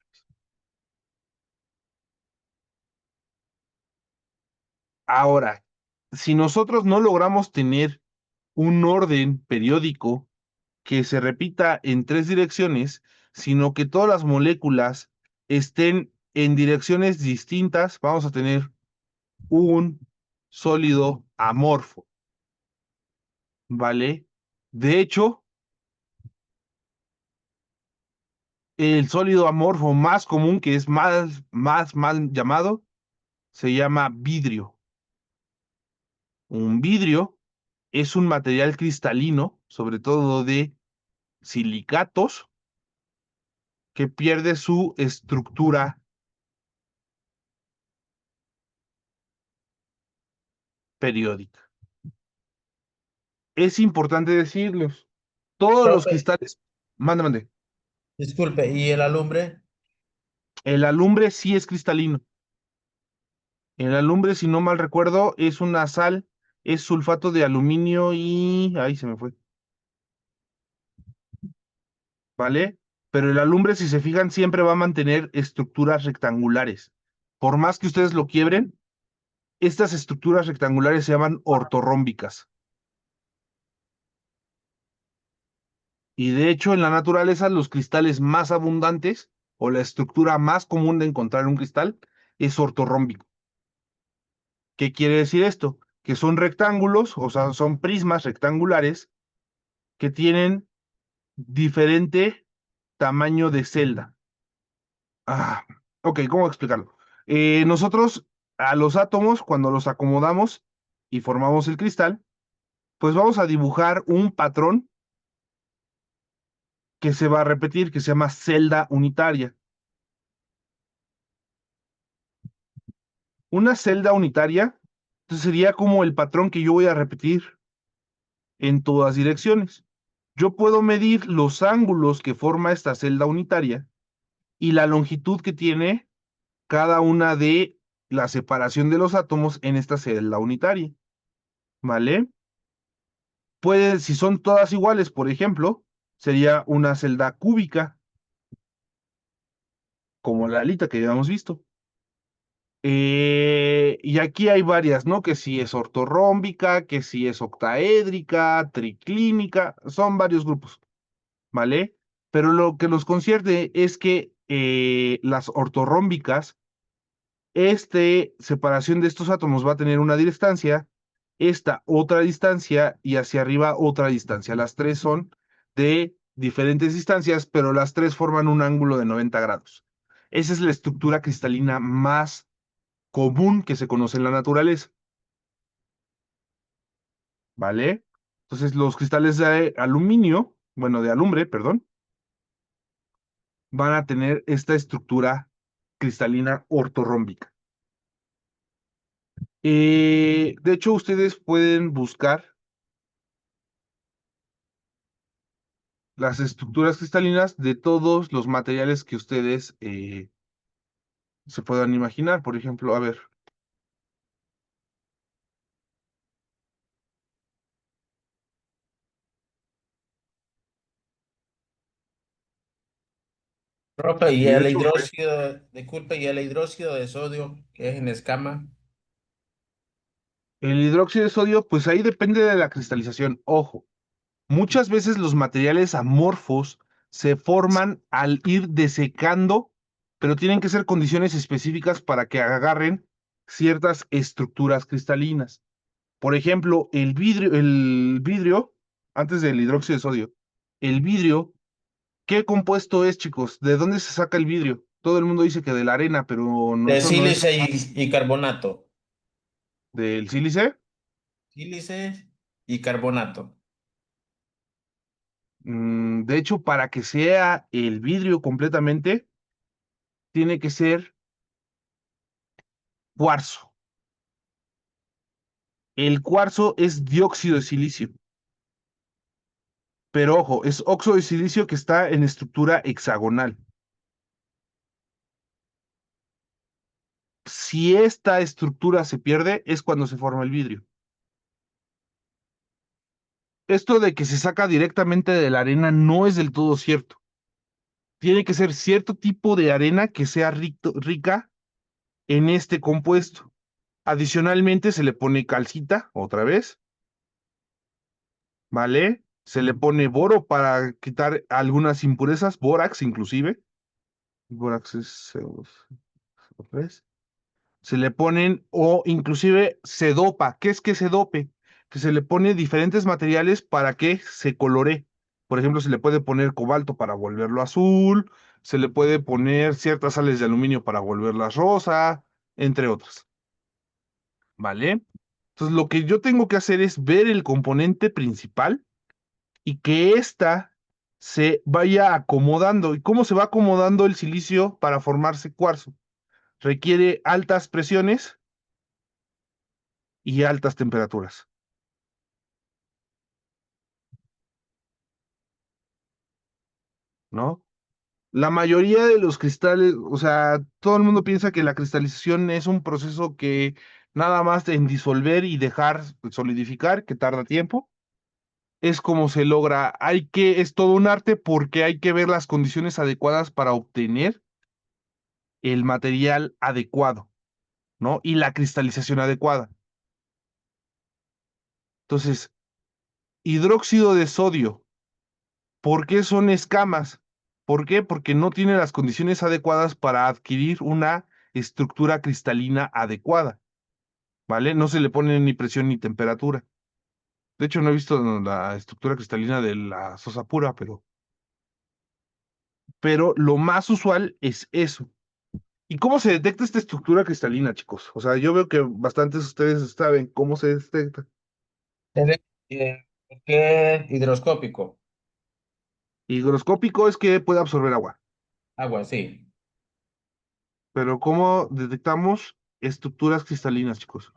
Ahora, si nosotros no logramos tener un orden periódico que se repita en tres direcciones, sino que todas las moléculas estén en direcciones distintas, vamos a tener un sólido amorfo, ¿vale? De hecho, el sólido amorfo más común, que es más mal llamado, se llama vidrio. Un vidrio es un material cristalino, sobre todo de silicatos, que pierde su estructura periódica. Es importante decirlos. Todos los Profe, cristales, mande. disculpe, ¿y el alumbre? El alumbre sí es cristalino. El alumbre, si no mal recuerdo, es una sal, es sulfato de aluminio y... Ahí se me fue. ¿Vale? Pero el alumbre, si se fijan, siempre va a mantener estructuras rectangulares. Por más que ustedes lo quiebren, estas estructuras rectangulares se llaman ortorrómbicas. Y de hecho, en la naturaleza, los cristales más abundantes o la estructura más común de encontrar en un cristal es ortorrómbico. ¿Qué quiere decir esto? Que son rectángulos, o sea, son prismas rectangulares que tienen diferente tamaño de celda. Ah, ok, ¿cómo explicarlo? Nosotros a los átomos, cuando los acomodamos y formamos el cristal, pues vamos a dibujar un patrón que se va a repetir, que se llama celda unitaria. Una celda unitaria entonces, sería como el patrón que yo voy a repetir en todas direcciones. Yo puedo medir los ángulos que forma esta celda unitaria y la longitud que tiene cada una de la separación de los átomos en esta celda unitaria, ¿vale? Puede, si son todas iguales, por ejemplo, sería una celda cúbica, como la alita que habíamos visto. Y aquí hay varias, ¿no? Que si es ortorrómbica, que si es octaédrica, triclínica, son varios grupos, ¿vale? Pero lo que los concierne es que las ortorrómbicas, separación de estos átomos va a tener una distancia, esta otra distancia y hacia arriba otra distancia. Las tres son de diferentes distancias, pero las tres forman un ángulo de 90 grados. Esa es la estructura cristalina más común que se conoce en la naturaleza, ¿vale? Entonces, los cristales de aluminio, bueno, de alumbre, perdón, van a tener esta estructura cristalina ortorrómbica. De hecho, ustedes pueden buscar las estructuras cristalinas de todos los materiales que ustedes se puedan imaginar. Por ejemplo, a ver, Profe, ¿y de el hecho, hidróxido, disculpe, y el hidróxido de sodio, que es en escama? el hidróxido de sodio, pues ahí depende de la cristalización. Ojo, muchas veces los materiales amorfos se forman al ir desecando, pero tienen que ser condiciones específicas para que agarren ciertas estructuras cristalinas. Por ejemplo, el vidrio, antes del hidróxido de sodio, el vidrio, ¿qué compuesto es, chicos? ¿De dónde se saca el vidrio? Todo el mundo dice que de la arena, pero no, De eso no es sílice y carbonato. del sílice. Sílice y carbonato. De hecho, para que sea el vidrio completamente, tiene que ser cuarzo. El cuarzo es dióxido de silicio. Pero ojo, es óxido de silicio que está en estructura hexagonal. Si esta estructura se pierde, es cuando se forma el vidrio. Esto de que se saca directamente de la arena no es del todo cierto. Tiene que ser cierto tipo de arena que sea rica en este compuesto. Adicionalmente se le pone calcita, otra vez, ¿vale? Se le pone boro para quitar algunas impurezas, bórax inclusive. Bórax es, otra vez. Se le ponen, o inclusive se dopa. ¿Qué es que se dope? Que se le pone diferentes materiales para que se colore. Por ejemplo, se le puede poner cobalto para volverlo azul, se le puede poner ciertas sales de aluminio para volverlas rosa, entre otras. ¿Vale? Entonces, lo que yo tengo que hacer es ver el componente principal y que ésta se vaya acomodando. ¿Y cómo se va acomodando el silicio para formarse cuarzo? Requiere altas presiones y altas temperaturas, ¿no? La mayoría de los cristales, o sea, todo el mundo piensa que la cristalización es un proceso que nada más en disolver y dejar solidificar, que tarda tiempo. Es como se logra, es todo un arte porque hay que ver las condiciones adecuadas para obtener el material adecuado, ¿no? Y la cristalización adecuada. Entonces, hidróxido de sodio, ¿por qué son escamas? ¿Por qué? Porque no tiene las condiciones adecuadas para adquirir una estructura cristalina adecuada, ¿vale? No se le pone ni presión ni temperatura. De hecho, no he visto la estructura cristalina de la sosa pura, pero lo más usual es eso. ¿Y cómo se detecta esta estructura cristalina, chicos? O sea, yo veo que bastantes de ustedes saben cómo se detecta. ¿Por qué hidroscópico? Higroscópico es que puede absorber agua, Agua, sí. pero ¿cómo detectamos estructuras cristalinas, chicos?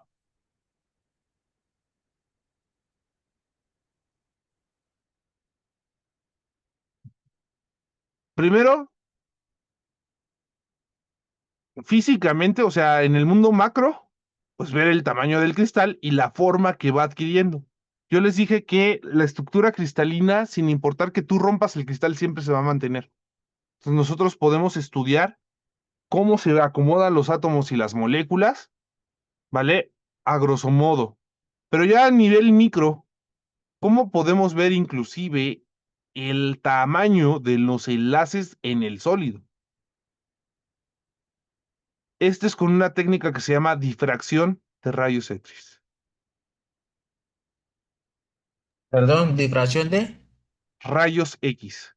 Primero, físicamente, o sea, en el mundo macro, pues ver el tamaño del cristal y la forma que va adquiriendo. Yo les dije que la estructura cristalina, sin importar que tú rompas el cristal, siempre se va a mantener. Entonces nosotros podemos estudiar cómo se acomodan los átomos y las moléculas, ¿vale? A grosso modo. Pero ya a nivel micro, ¿cómo podemos ver inclusive el tamaño de los enlaces en el sólido? Este es con una técnica que se llama difracción de rayos X. Perdón, difracción de. Rayos X.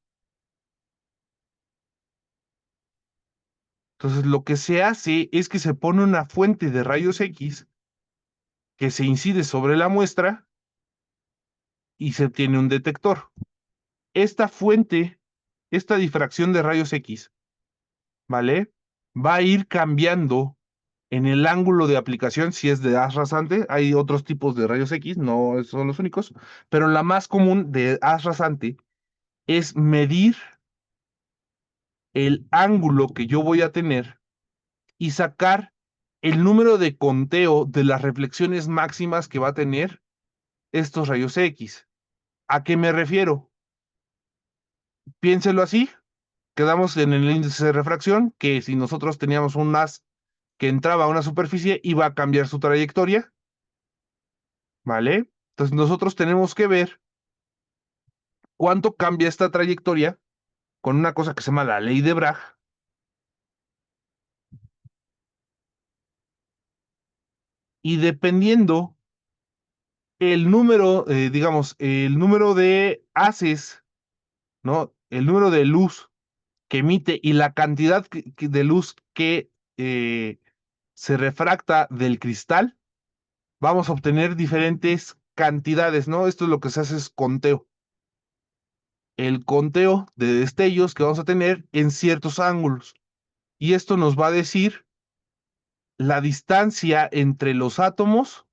Entonces, lo que se hace es que se pone una fuente de rayos X que se incide sobre la muestra y se tiene un detector. Esta fuente, esta difracción de rayos X, ¿vale? Va a ir cambiando en el ángulo de aplicación si es de haz rasante. Hay otros tipos de rayos X, no son los únicos, pero la más común de haz rasante es medir el ángulo que yo voy a tener y sacar el número de conteo de las reflexiones máximas que va a tener estos rayos X. ¿A qué me refiero? Piénselo así. Quedamos en el índice de refracción, que si nosotros teníamos un haz que entraba a una superficie, iba a cambiar su trayectoria, ¿vale? Entonces nosotros tenemos que ver cuánto cambia esta trayectoria con una cosa que se llama la ley de Bragg, y dependiendo el número, digamos, el número de haces, ¿no? El número de luz que emite y la cantidad de luz que se refracta del cristal, vamos a obtener diferentes cantidades, ¿no? Esto es lo que se hace es conteo. El conteo de destellos que vamos a tener en ciertos ángulos. Y esto nos va a decir la distancia entre los átomos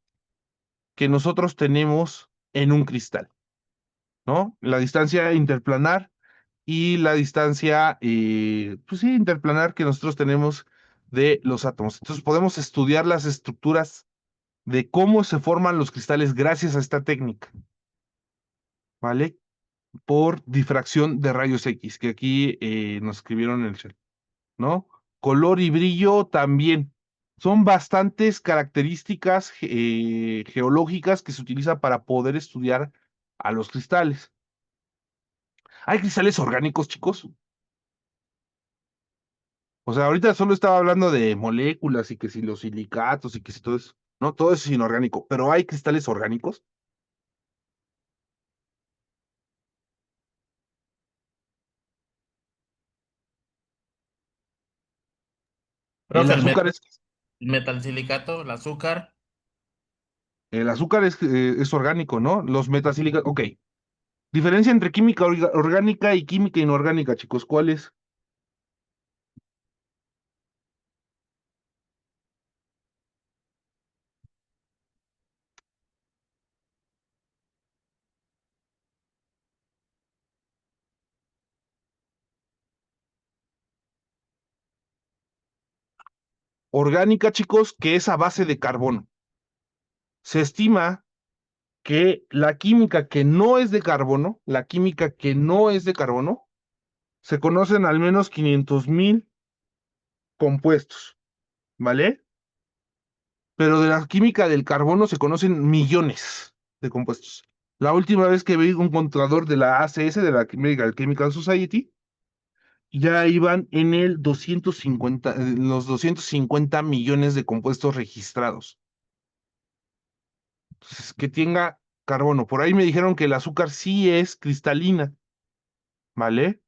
que nosotros tenemos en un cristal, ¿no? La distancia interplanar y la distancia, pues sí, interplanar que nosotros tenemos de los átomos. Entonces podemos estudiar las estructuras de cómo se forman los cristales gracias a esta técnica, ¿vale? Por difracción de rayos X, que aquí nos escribieron en el chat, ¿no? Color y brillo también. Son bastantes características geológicas que se utilizan para poder estudiar a los cristales. ¿Hay cristales orgánicos, chicos? O sea, ahorita solo estaba hablando de moléculas y que si los silicatos y que si todo eso, no, todo eso es inorgánico, pero ¿hay cristales orgánicos? El Profe, azúcar el metalsilicato, el azúcar. el azúcar es orgánico, ¿no? Los metasílicos, ok. Diferencia entre química orgánica y química inorgánica, chicos, ¿cuál es? Orgánica, chicos, que es a base de carbono. Se estima que la química que no es de carbono, la química que no es de carbono, se conocen al menos 500,000 compuestos, ¿vale? Pero de la química del carbono se conocen millones de compuestos. La última vez que vi un contador de la ACS, de la American Chemical Society, ya iban en el 250, los 250 millones de compuestos registrados. Entonces, que tenga carbono. Por ahí me dijeron que el azúcar sí es cristalina, ¿vale?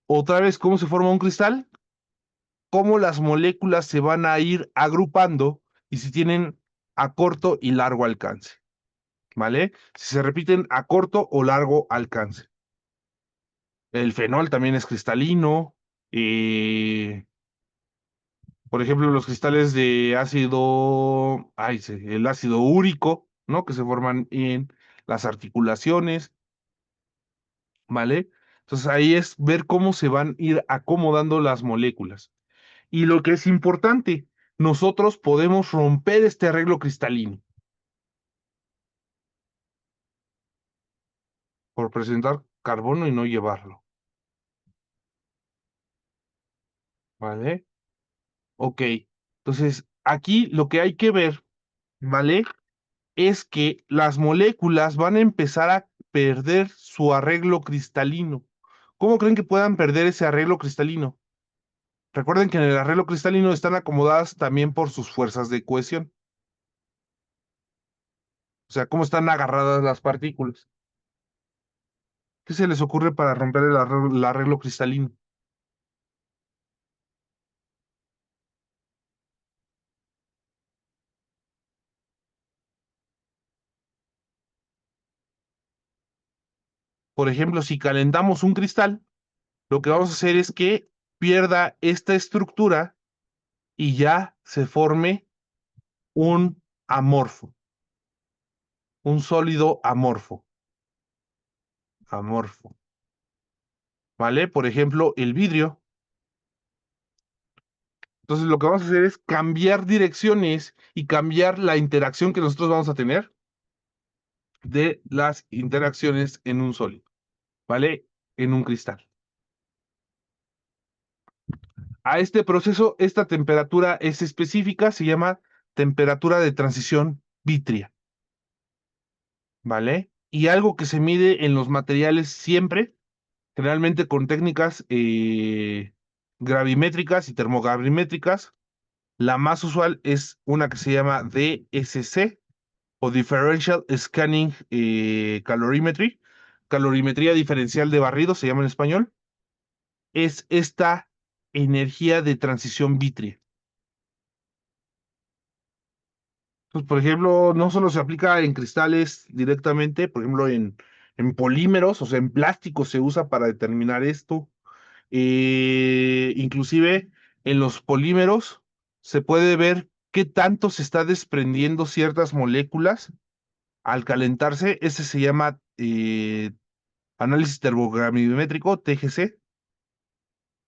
Otra vez, ¿cómo se forma un cristal? Cómo las moléculas se van a ir agrupando y si tienen a corto y largo alcance, ¿vale? Si se repiten a corto o largo alcance. El fenol también es cristalino. Por ejemplo, los cristales de ácido, el ácido úrico, ¿no? Que se forman en las articulaciones, ¿vale? Entonces ahí es ver cómo se van a ir acomodando las moléculas. Y lo que es importante, nosotros podemos romper este arreglo cristalino por presentar carbono y no llevarlo, ¿vale? Ok, entonces aquí lo que hay que ver, ¿vale? Es que las moléculas van a empezar a perder su arreglo cristalino. ¿Cómo creen que puedan perder ese arreglo cristalino? Recuerden que en el arreglo cristalino están acomodadas también por sus fuerzas de cohesión. O sea, cómo están agarradas las partículas. ¿Qué se les ocurre para romper el arreglo cristalino? Por ejemplo, si calentamos un cristal, lo que vamos a hacer es que pierda esta estructura y ya se forme un amorfo, un sólido amorfo. Amorfo. ¿Vale? Por ejemplo, el vidrio. Entonces, lo que vamos a hacer es cambiar direcciones y cambiar la interacción que nosotros vamos a tener de las interacciones en un sólido, ¿vale? En un cristal. A este proceso, esta temperatura es específica, se llama temperatura de transición vitria, ¿vale? Y algo que se mide en los materiales siempre, generalmente con técnicas gravimétricas y termogravimétricas. La más usual es una que se llama DSC, o Differential Scanning Calorimetry, calorimetría diferencial de barrido, se llama en español, es esta energía de transición vítrea. Pues, por ejemplo, no solo se aplica en cristales directamente, por ejemplo, en polímeros, o sea, en plásticos se usa para determinar esto. Inclusive en los polímeros se puede ver qué tanto se está desprendiendo ciertas moléculas al calentarse. Ese se llama análisis termogravimétrico, TGC,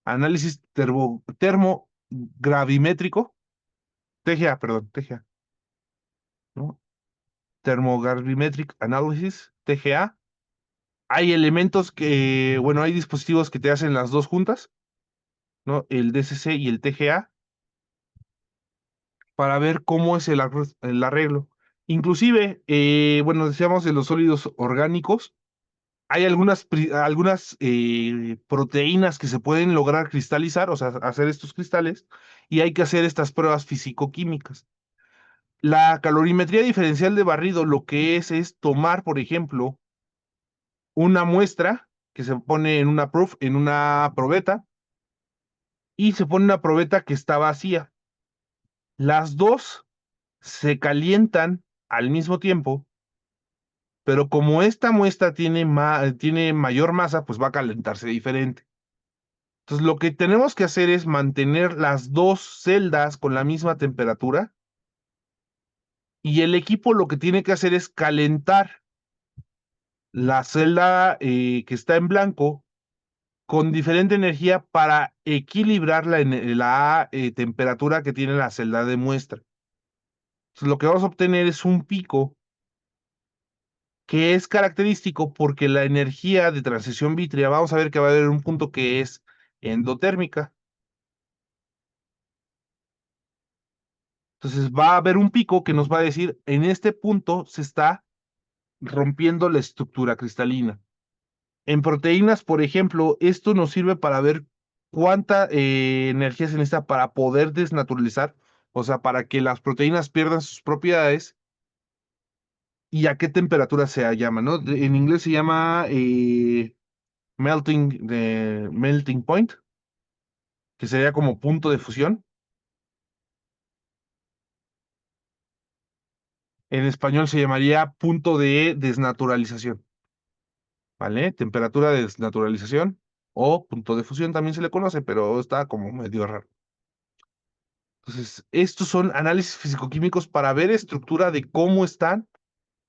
análisis termogravimétrico, TGA, perdón, TGA, ¿no? Thermogravimetric Analysis, TGA. Hay elementos que, bueno, hay dispositivos que te hacen las dos juntas, ¿no? El DCC y el TGA, para ver cómo es el arreglo. Inclusive, bueno, decíamos de los sólidos orgánicos, hay algunas proteínas que se pueden lograr cristalizar, o sea, hacer estos cristales, y hay que hacer estas pruebas físico-químicas. La calorimetría diferencial de barrido lo que es tomar, por ejemplo, una muestra que se pone en en una probeta, y se pone una probeta que está vacía. Las dos se calientan al mismo tiempo, pero como esta muestra tiene mayor masa, pues va a calentarse diferente. Entonces, lo que tenemos que hacer es mantener las dos celdas con la misma temperatura, y el equipo lo que tiene que hacer es calentar la celda que está en blanco con diferente energía para equilibrar la temperatura que tiene la celda de muestra. Entonces, lo que vamos a obtener es un pico que es característico porque la energía de transición vítrea, vamos a ver que va a haber un punto que es endotérmica. Entonces va a haber un pico que nos va a decir, en este punto se está rompiendo la estructura cristalina. En proteínas, por ejemplo, esto nos sirve para ver cuánta energía se necesita para poder desnaturalizar, o sea, para que las proteínas pierdan sus propiedades y a qué temperatura se llama, ¿no? En inglés se llama melting point, que sería como punto de fusión. En español se llamaría punto de desnaturalización, ¿vale? Temperatura de desnaturalización o punto de fusión también se le conoce, pero está como medio raro. Entonces, estos son análisis fisicoquímicos para ver estructura de cómo están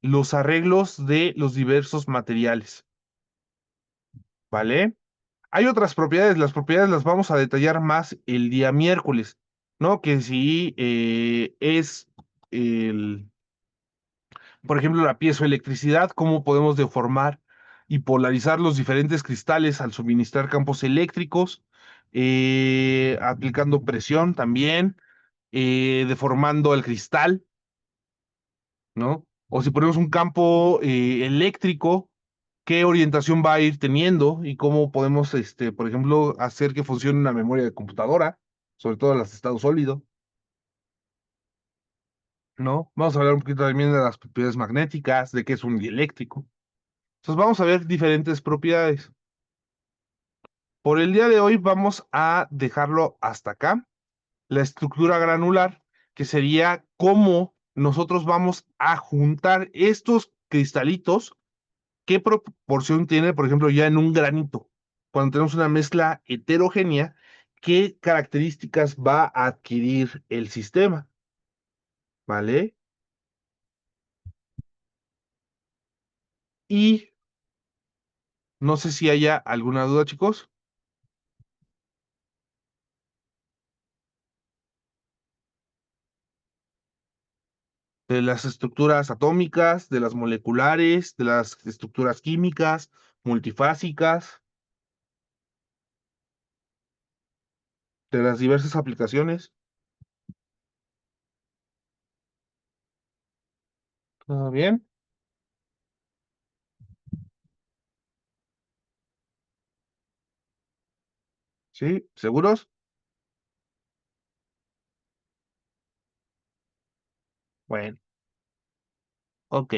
los arreglos de los diversos materiales, ¿vale? Hay otras propiedades, las propiedades las vamos a detallar más el día miércoles, ¿no? Que si es el por ejemplo, la piezoelectricidad, cómo podemos deformar y polarizar los diferentes cristales al suministrar campos eléctricos, aplicando presión también, deformando el cristal, ¿no? O si ponemos un campo eléctrico, qué orientación va a ir teniendo y cómo podemos, por ejemplo, hacer que funcione una memoria de computadora, sobre todo las de estado sólido, ¿no? Vamos a hablar un poquito también de las propiedades magnéticas, de qué es un dieléctrico. Entonces vamos a ver diferentes propiedades. Por el día de hoy vamos a dejarlo hasta acá. La estructura granular, que sería cómo nosotros vamos a juntar estos cristalitos, qué proporción tiene, por ejemplo, ya en un granito. Cuando tenemos una mezcla heterogénea, qué características va a adquirir el sistema, ¿vale? Y no sé si haya alguna duda, chicos. De las estructuras atómicas, de las moleculares, de las estructuras químicas, multifásicas, de las diversas aplicaciones. ¿Todo bien? ¿Sí? ¿Seguros? Bueno. Ok.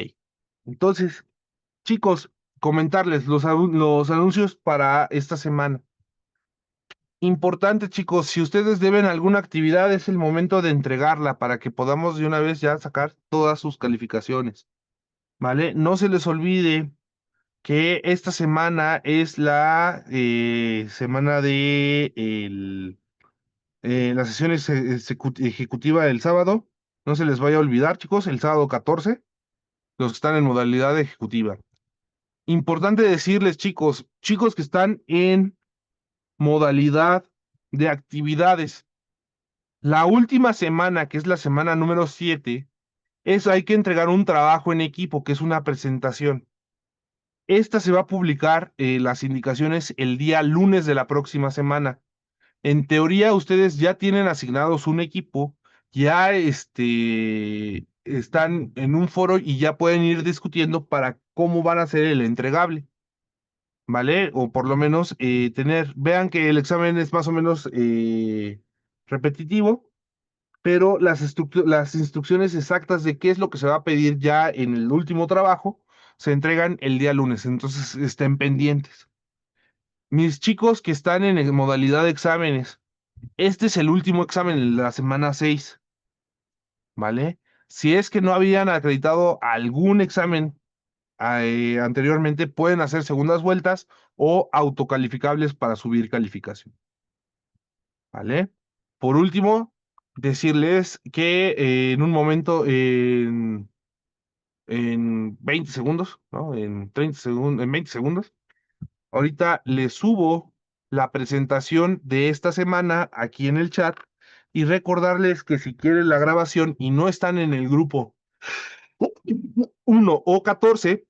Entonces, chicos, comentarles los anuncios para esta semana. Importante, chicos, si ustedes deben alguna actividad, es el momento de entregarla para que podamos de una vez ya sacar todas sus calificaciones, ¿vale? No se les olvide que esta semana es la semana de la sesión ejecutiva del sábado. No se les vaya a olvidar, chicos, el sábado 14, los que están en modalidad ejecutiva. Importante decirles, chicos que están en modalidad de actividades. La última semana, que es la semana número 7, hay que entregar un trabajo en equipo, que es una presentación. Esta se va a publicar las indicaciones el día lunes de la próxima semana. En teoría, ustedes ya tienen asignados un equipo, ya están en un foro y ya pueden ir discutiendo para cómo van a hacer el entregable, ¿vale? O por lo menos vean que el examen es más o menos repetitivo, pero las instrucciones exactas de qué es lo que se va a pedir ya en el último trabajo se entregan el día lunes, entonces estén pendientes. Mis chicos que están en modalidad de exámenes, este es el último examen en la semana 6, ¿vale? Si es que no habían acreditado algún examen anteriormente, pueden hacer segundas vueltas o autocalificables para subir calificación, ¿vale? Por último, decirles que en un momento, en 20 segundos, ¿no? En 30 segundos, en 20 segundos, ahorita les subo la presentación de esta semana aquí en el chat y recordarles que si quieren la grabación y no están en el grupo 1 o 14,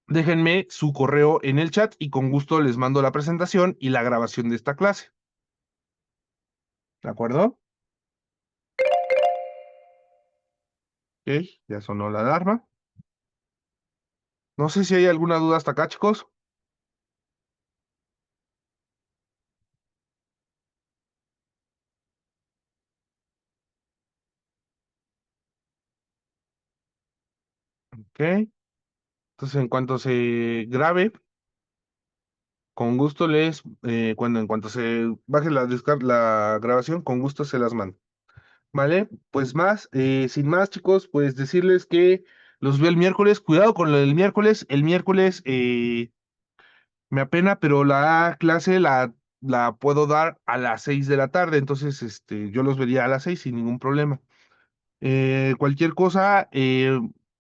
déjenme su correo en el chat y con gusto les mando la presentación y la grabación de esta clase. ¿De acuerdo? Ok, ya sonó la alarma. No sé si hay alguna duda hasta acá, chicos. Ok. Entonces, en cuanto se grabe, con gusto en cuanto se baje la grabación, con gusto se las mando. ¿Vale? Pues sin más, chicos, pues decirles que los veo el miércoles. Cuidado con lo del miércoles. El miércoles me apena, pero la clase la puedo dar a las 6 de la tarde. Entonces, yo los vería a las 6 sin ningún problema. Cualquier cosa,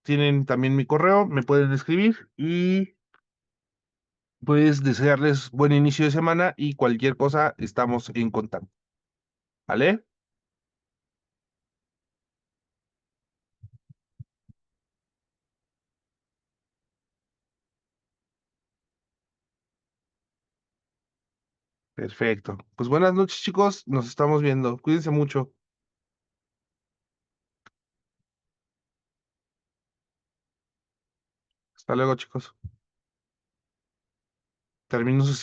tienen también mi correo, me pueden escribir y pues desearles buen inicio de semana y cualquier cosa estamos en contacto. ¿Vale? Perfecto. Pues buenas noches, chicos. Nos estamos viendo. Cuídense mucho. Hasta luego, chicos. Termino su